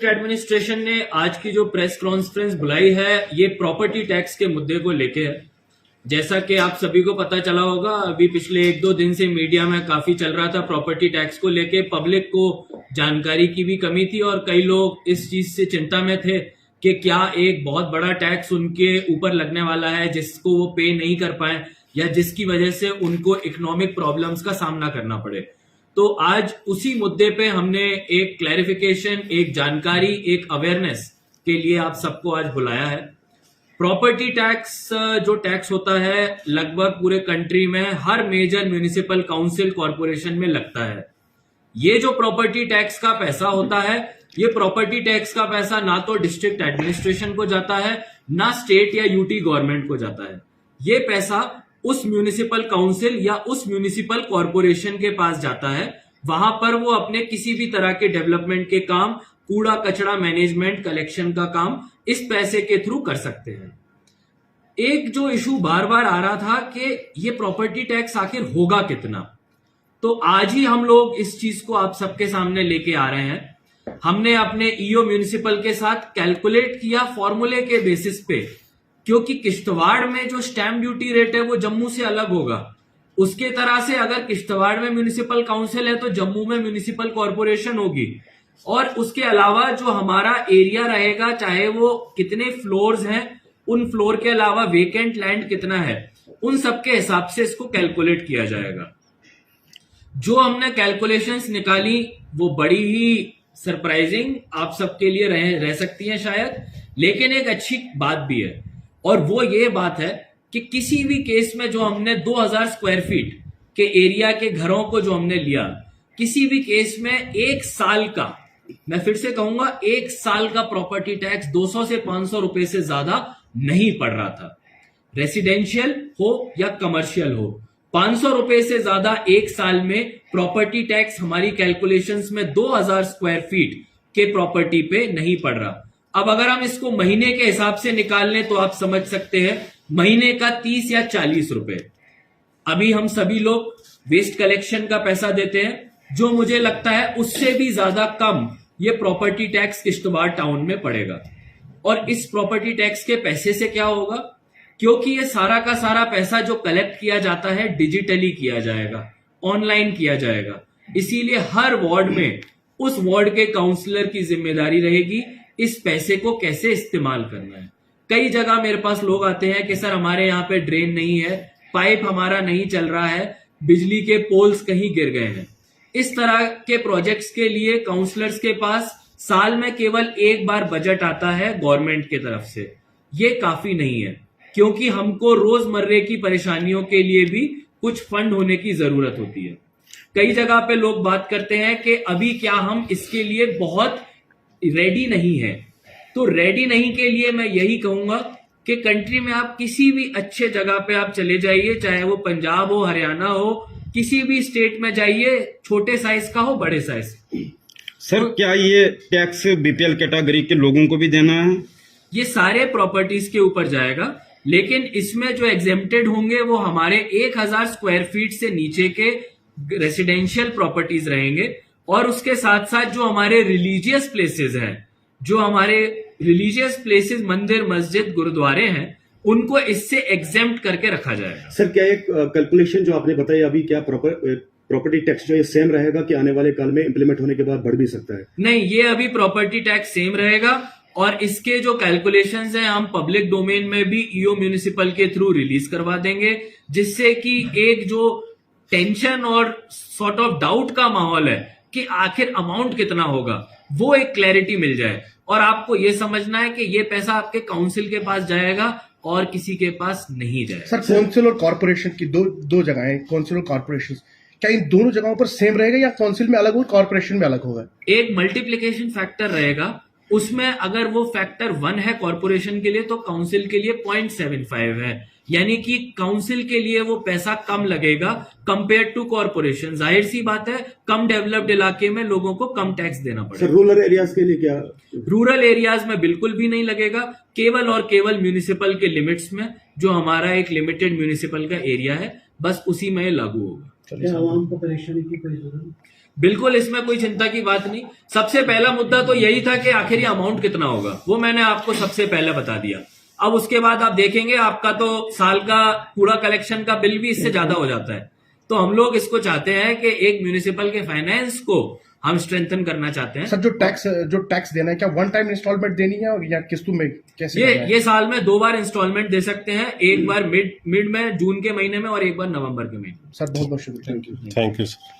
Administration ने आज की जो प्रेस कॉन्फ्रेंस बुलाई है ये प्रॉपर्टी टैक्स के मुद्दे को लेके है। जैसा कि आप सभी को पता चला होगा, अभी पिछले 1-2 दिन से मीडिया में काफी चल रहा था प्रॉपर्टी टैक्स को लेके। पब्लिक को जानकारी की भी कमी थी और कई लोग इस चीज से चिंता में थे कि क्या एक बहुत बड़ा टैक्स उनके ऊपर लगने वाला है जिसको वो पे नहीं कर पाए या जिसकी वजह से उनको इकोनॉमिक प्रॉब्लम्स का सामना करना पड़े। तो आज उसी मुद्दे पे हमने एक क्लैरिफिकेशन, एक जानकारी, एक अवेयरनेस के लिए आप सबको आज बुलाया है। प्रॉपर्टी टैक्स जो टैक्स होता है लगभग पूरे कंट्री में हर मेजर म्युनिसिपल काउंसिल कॉरपोरेशन में लगता है। ये जो प्रॉपर्टी टैक्स का पैसा होता है, ये प्रॉपर्टी टैक्स का पैसा ना तो डिस्ट्रिक्ट एडमिनिस्ट्रेशन को जाता है, ना स्टेट या यूटी गवर्नमेंट को जाता है। ये पैसा उस म्युनिसिपल काउंसिल या उस म्युनिसिपल कॉरपोरेशन के पास जाता है। वहां पर वो अपने किसी भी तरह के डेवलपमेंट के काम, कूड़ा कचरा मैनेजमेंट, कलेक्शन का काम इस पैसे के थ्रू कर सकते हैं। एक जो इशू बार बार आ रहा था कि ये प्रॉपर्टी टैक्स आखिर होगा कितना, तो आज ही हम लोग इस चीज को आप सबके सामने लेके आ रहे हैं। हमने अपने ईओ म्युनिसिपल के साथ कैलकुलेट किया फॉर्मूले के बेसिस पे, क्योंकि किश्तवाड़ में जो स्टैंप ड्यूटी रेट है वो जम्मू से अलग होगा। उसके तरह से अगर किश्तवाड़ में म्युनिसिपल काउंसिल है तो जम्मू में म्युनिसिपल कॉरपोरेशन होगी। और उसके अलावा जो हमारा एरिया रहेगा, चाहे वो कितने फ्लोर्स हैं, उन फ्लोर के अलावा वेकेंट लैंड कितना है, उन सबके हिसाब से इसको कैलकुलेट किया जाएगा। जो हमने कैलकुलेशंस निकाली वो बड़ी ही सरप्राइजिंग आप सबके लिए रह सकती हैं शायद, लेकिन एक अच्छी बात भी है। और वो ये बात है कि किसी भी केस में जो हमने 2000 स्क्वायर फीट के एरिया के घरों को जो हमने लिया, किसी भी केस में एक साल का, मैं फिर से कहूंगा, एक साल का प्रॉपर्टी टैक्स 200 से 500 रुपए से ज्यादा नहीं पड़ रहा था। रेसिडेंशियल हो या कमर्शियल हो, 500 रुपए से ज्यादा एक साल में प्रॉपर्टी टैक्स हमारी कैलकुलेशंस में 2000 स्क्वायर फीट के प्रॉपर्टी पे नहीं पड़ रहा। अब अगर हम इसको महीने के हिसाब से निकाल लें तो आप समझ सकते हैं महीने का 30 या 40 रुपए। अभी हम सभी लोग वेस्ट कलेक्शन का पैसा देते हैं, जो मुझे लगता है उससे भी ज्यादा कम ये प्रॉपर्टी टैक्स किश्तवाड़ टाउन में पड़ेगा। और इस प्रॉपर्टी टैक्स के पैसे से क्या होगा, क्योंकि ये सारा का सारा पैसा जो कलेक्ट किया जाता है डिजिटली किया जाएगा, ऑनलाइन किया जाएगा। इसीलिए हर वार्ड में उस वार्ड के काउंसलर की जिम्मेदारी रहेगी इस पैसे को कैसे इस्तेमाल करना है। कई जगह मेरे पास लोग आते हैं कि सर हमारे यहाँ पे ड्रेन नहीं है, पाइप हमारा नहीं चल रहा है, बिजली के पोल्स कहीं गिर गए हैं। इस तरह के प्रोजेक्ट्स के लिए काउंसलर्स के पास साल में केवल एक बार बजट आता है गवर्नमेंट की तरफ से। ये काफी नहीं है, क्योंकि हमको रोजमर्रे की परेशानियों के लिए भी कुछ फंड होने की जरूरत होती है। कई जगह पे लोग बात करते हैं कि अभी क्या हम इसके लिए बहुत रेडी नहीं है। तो रेडी नहीं के लिए मैं यही कहूंगा कि कंट्री में आप किसी भी अच्छे जगह पे आप चले जाइए, चाहे वो पंजाब हो, हरियाणा हो, किसी भी स्टेट में जाइए, छोटे साइज का हो, बड़े साइज। सर क्या ये टैक्स बीपीएल कैटेगरी के लोगों को भी देना है? ये सारे प्रॉपर्टीज के ऊपर जाएगा, लेकिन इसमें जो एग्जेम्प्टेड होंगे वो हमारे 1000 स्क्वायर फीट से नीचे के रेसिडेंशियल प्रॉपर्टीज रहेंगे। और उसके साथ साथ जो हमारे रिलीजियस प्लेसेस हैं, जो हमारे रिलीजियस प्लेसेस, मंदिर, मस्जिद, गुरुद्वारे हैं, उनको इससे एग्जेम्प्ट करके रखा जाएगा। सर क्या एक कैलकुलेशन जो आपने बताई अभी, क्या प्रॉपर्टी टैक्स जो है सेम रहेगा कि आने वाले काल में इंप्लीमेंट होने के बाद बढ़ भी सकता है? नहीं, ये अभी प्रॉपर्टी टैक्स सेम रहेगा और इसके जो कैलकुलेशंस हैं हम पब्लिक डोमेन में भी ईओ म्युनिसिपल के थ्रू रिलीज करवा देंगे, जिससे कि एक जो टेंशन और सॉर्ट ऑफ डाउट का माहौल है कि आखिर अमाउंट कितना होगा, वो एक क्लैरिटी मिल जाए। और आपको ये समझना है कि ये पैसा आपके काउंसिल के पास जाएगा और किसी के पास नहीं जाएगा। सर काउंसिल और कॉर्पोरेशन की दो जगह है, काउंसिल और कॉर्पोरेशन, क्या इन दोनों जगहों पर सेम रहेगा या काउंसिल में अलग होगा, कॉर्पोरेशन में अलग होगा? एक मल्टीप्लिकेशन फैक्टर रहेगा, उसमें अगर वो फैक्टर 1 है कॉर्पोरेशन के लिए तो काउंसिल के लिए 0.75 है, यानी कि काउंसिल के लिए वो पैसा कम लगेगा कंपेयर टू कॉर्पोरेशन। जाहिर सी बात है, कम डेवलप्ड इलाके में लोगों को कम टैक्स देना पड़ेगा। सर रूरल एरियाज के लिए क्या? रूरल एरियाज में बिल्कुल भी नहीं लगेगा, केवल और केवल म्युनिसिपल के लिमिट्स में, जो हमारा एक लिमिटेड म्युनिसिपल का एरिया है, बस उसी में लागू होगा। क्या आवाम को परेशानी की कोई जरूरत? बिल्कुल इसमें कोई चिंता की बात नहीं। सबसे पहला मुद्दा तो यही था कि आखिर ये अमाउंट कितना होगा, वो मैंने आपको सबसे पहले बता दिया। अब उसके बाद आप देखेंगे आपका तो साल का कूड़ा कलेक्शन का बिल भी इससे ज्यादा हो जाता है। तो हम लोग इसको चाहते हैं कि एक म्यूनिसिपल के फाइनेंस को हम स्ट्रेंथन करना चाहते हैं। सर जो टैक्स देना है क्या वन टाइम इंस्टॉलमेंट देनी है या किस्तों में कैसे देना है? ये साल में 2 बार इंस्टॉलमेंट दे सकते हैं, एक बार मिड में जून के महीने में और एक बार नवंबर के महीने में। सर बहुत बहुत शुक्रिया। Thank you. Thank you sir.